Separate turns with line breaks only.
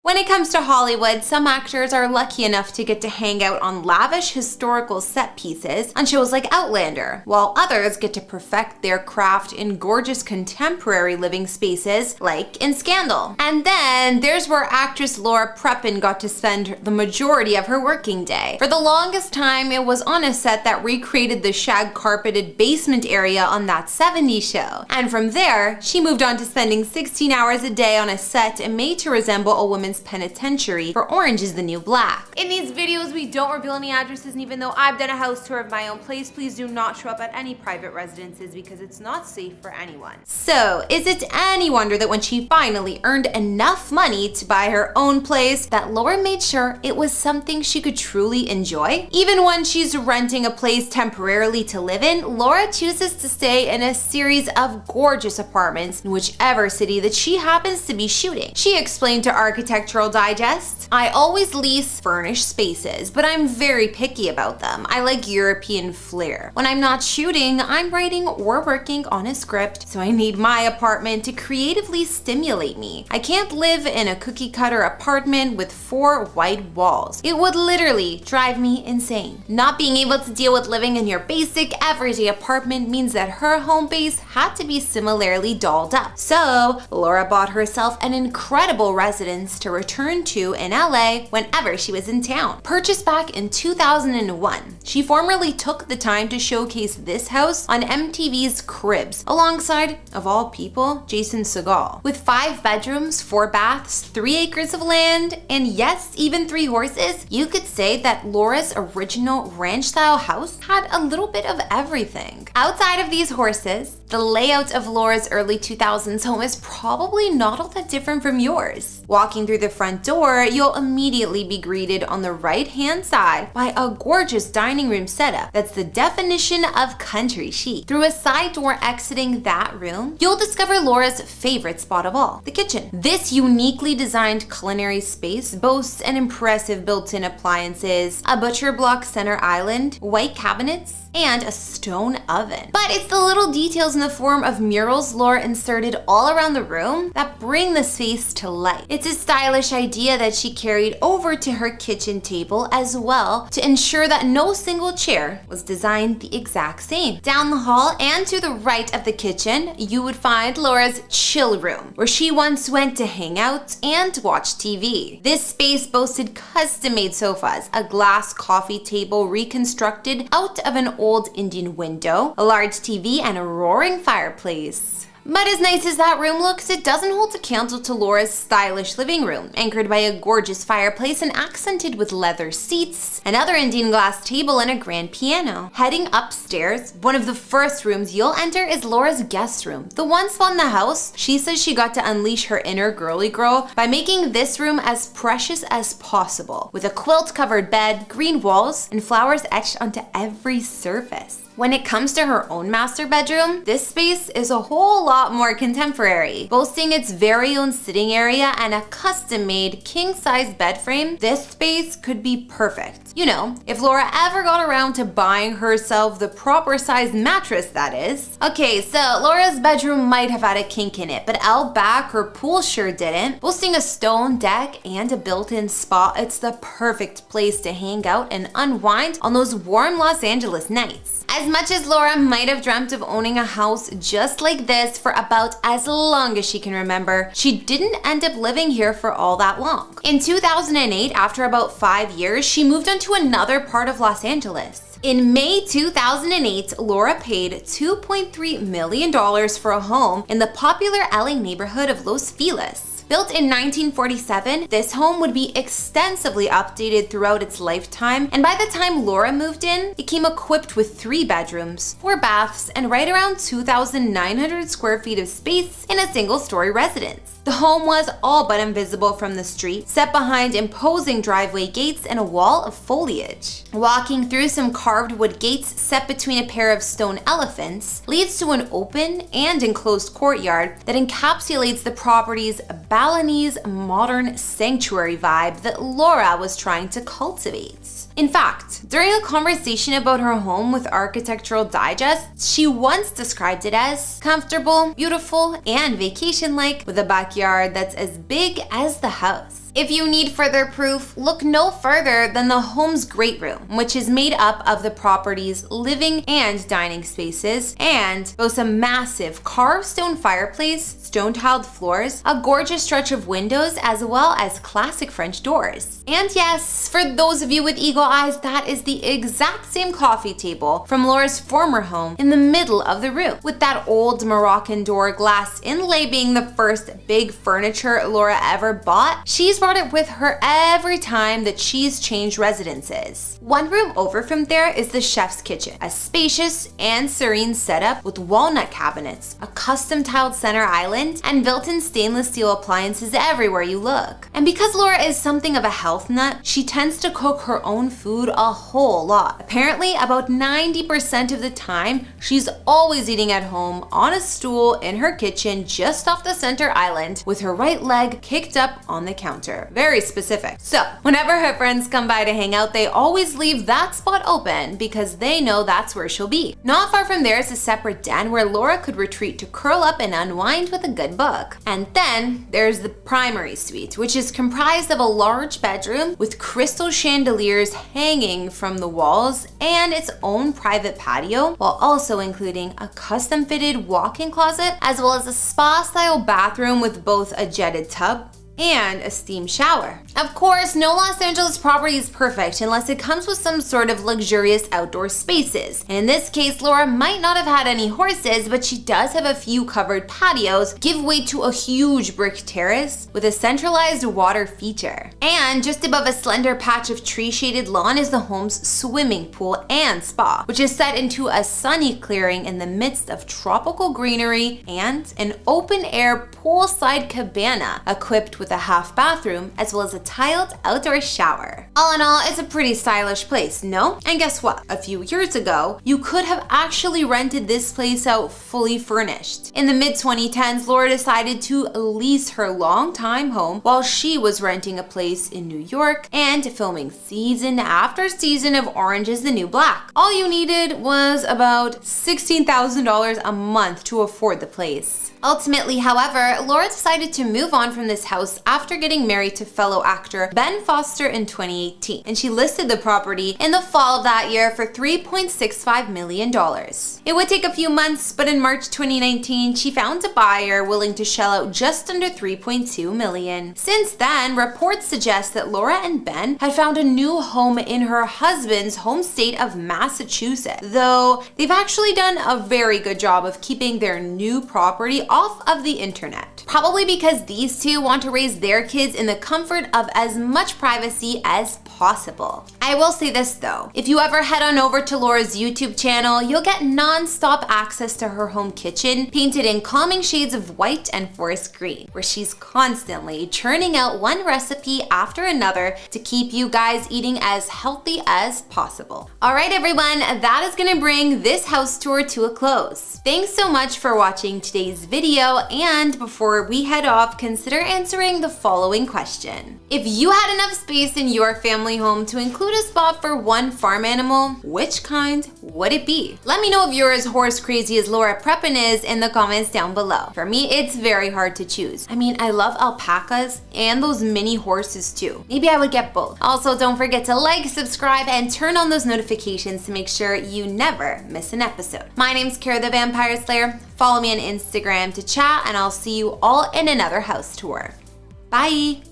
When it comes to Hollywood, some actors are lucky enough to get to hang out on lavish historical set pieces on shows like Outlander, while others get to perfect their craft in gorgeous contemporary living spaces like in Scandal. And then there's where actress Laura Prepon got to spend the majority of her working day. For the longest time, it was on a set that recreated the shag-carpeted basement area on That 70s Show. And from there, she moved on to spending 16 hours a day on a set made to resemble a woman's penitentiary for Orange is the New Black. In these videos, we don't reveal any addresses, and even though I've done a house tour of my own place, please do not show up at any private residences because it's not safe for anyone. So, is it any wonder that when she finally earned enough money to buy her own place, that Laura made sure it was something she could truly enjoy? Even when she's renting a place temporarily to live in, Laura chooses to stay in a series of gorgeous apartments in whichever city that she happens to be shooting. She explained to Architectural Digest, "I always lease furnished spaces, but I'm very picky about them. I like European flair. When I'm not shooting, I'm writing or working on a script, so I need my apartment to creatively stimulate me. I can't live in a cookie-cutter apartment with 4 white walls. It would literally drive me insane." Not being able to deal with living in your basic, everyday apartment means that her home base had to be similarly dolled up. So, Laura bought herself an incredible residence to return to in LA whenever she was in town. Purchased back in 2001, she formerly took the time to showcase this house on MTV's Cribs, alongside, of all people, Jason Segel. With 5 bedrooms, 4 baths, 3 acres of land, and yes, even 3 horses, you could say that Laura's original ranch-style house had a little bit of everything. Outside of these horses, the layout of Laura's early 2000s home is probably not all that different from yours. Walking through the front door, you'll immediately be greeted on the right-hand side by a gorgeous dining room setup that's the definition of country chic. Through a side door exiting that room, you'll discover Laura's favorite spot of all, the kitchen. This uniquely designed culinary space boasts an impressive built-in appliances, a butcher block center island, white cabinets, and a stone oven. But it's the little details in the form of murals Laura inserted all around the room that bring the space to life. It's a stylish idea that she carried over to her kitchen table as well to ensure that no single chair was designed the exact same. Down the hall and to the right of the kitchen, you would find Laura's chill room, where she once went to hang out and watch TV. This space boasted custom-made sofas, a glass coffee table reconstructed out of an old Indian window, a large TV, and a roaring fireplace. But as nice as that room looks, it doesn't hold a candle to Laura's stylish living room, anchored by a gorgeous fireplace and accented with leather seats, another Indian glass table, and a grand piano. Heading upstairs, one of the first rooms you'll enter is Laura's guest room. The one spot in the house, she says she got to unleash her inner girly girl by making this room as precious as possible, with a quilt-covered bed, green walls, and flowers etched onto every surface. When it comes to her own master bedroom, this space is a whole lot more contemporary. Boasting its very own sitting area and a custom-made king-size bed frame, this space could be perfect. You know, if Laura ever got around to buying herself the proper size mattress, that is. Okay, so Laura's bedroom might have had a kink in it, but out back, her pool sure didn't. Boasting a stone deck and a built-in spa, it's the perfect place to hang out and unwind on those warm Los Angeles nights. As much as Laura might have dreamt of owning a house just like this for about as long as she can remember, she didn't end up living here for all that long. In 2008, after about 5 years, she moved on to another part of Los Angeles. In May 2008, Laura paid $2.3 million for a home in the popular LA neighborhood of Los Feliz. Built in 1947, this home would be extensively updated throughout its lifetime, and by the time Laura moved in, it came equipped with 3 bedrooms, 4 baths, and right around 2,900 square feet of space in a single-story residence. The home was all but invisible from the street, set behind imposing driveway gates and a wall of foliage. Walking through some carved wood gates set between a pair of stone elephants leads to an open and enclosed courtyard that encapsulates the property's Balinese modern sanctuary vibe that Laura was trying to cultivate. In fact, during a conversation about her home with Architectural Digest, she once described it as comfortable, beautiful, and vacation-like, with a backyard that's as big as the house. space. If you need further proof, look no further than the home's great room, which is made up of the property's living and dining spaces and boasts a massive carved stone fireplace, stone-tiled floors, a gorgeous stretch of windows, as well as classic French doors. And yes, for those of you with eagle eyes, that is the exact same coffee table from Laura's former home in the middle of the room, with that old Moroccan door glass inlay being the first big furniture Laura ever bought. She's brought it with her every time that she's changed residences. One room over from there is the chef's kitchen, a spacious and serene setup with walnut cabinets, a custom tiled center island, and built-in stainless steel appliances everywhere you look. And because Laura is something of a health nut, she tends to cook her own food a whole lot. Apparently, about 90% of the time, she's always eating at home on a stool in her kitchen just off the center island with her right leg kicked up on the counter. Very specific. So, whenever her friends come by to hang out, they always leave that spot open because they know that's where she'll be. Not far from there is a separate den where Laura could retreat to curl up and unwind with a good book. And then there's the primary suite, which is comprised of a large bedroom with crystal chandeliers hanging from the walls and its own private patio, while also including a custom fitted walk-in closet as well as a spa-style bathroom with both a jetted tub and a steam shower. Of course, no Los Angeles property is perfect unless it comes with some sort of luxurious outdoor spaces. And in this case, Laura might not have had any horses, but she does have a few covered patios, give way to a huge brick terrace with a centralized water feature. And just above a slender patch of tree-shaded lawn is the home's swimming pool and spa, which is set into a sunny clearing in the midst of tropical greenery and an open-air poolside cabana equipped with a half bathroom as well as a tiled outdoor shower. All in all, it's a pretty stylish place, no? And guess what? A few years ago, you could have actually rented this place out fully furnished. In the mid-2010s, Laura decided to lease her longtime home while she was renting a place in New York and filming season after season of Orange is the New Black. All you needed was about $16,000 a month to afford the place. Ultimately, however, Laura decided to move on from this house after getting married to fellow actor Ben Foster in 2018, and she listed the property in the fall of that year for $3.65 million. It would take a few months, but in March 2019, she found a buyer willing to shell out just under $3.2 million. Since then, reports suggest that Laura and Ben had found a new home in her husband's home state of Massachusetts, though they've actually done a very good job of keeping their new property off of the internet. Probably because these two want to raise their kids in the comfort of as much privacy as possible. I will say this though, if you ever head on over to Laura's YouTube channel, you'll get non-stop access to her home kitchen, painted in calming shades of white and forest green, where she's constantly churning out one recipe after another to keep you guys eating as healthy as possible. All right, everyone, that is gonna bring this house tour to a close. Thanks so much for watching today's video, and before we head off, consider answering the following question. If you had enough space in your family home to include a spot for one farm animal, which kind would it be? Let me know if you're as horse crazy as Laura Prepon is in the comments down below. For me, it's very hard to choose. I mean, I love alpacas and those mini horses too. Maybe I would get both. Also, don't forget to like, subscribe, and turn on those notifications to make sure you never miss an episode. My name's Kara the Vampire Slayer. Follow me on Instagram to chat, and I'll see you all in another house tour. Bye!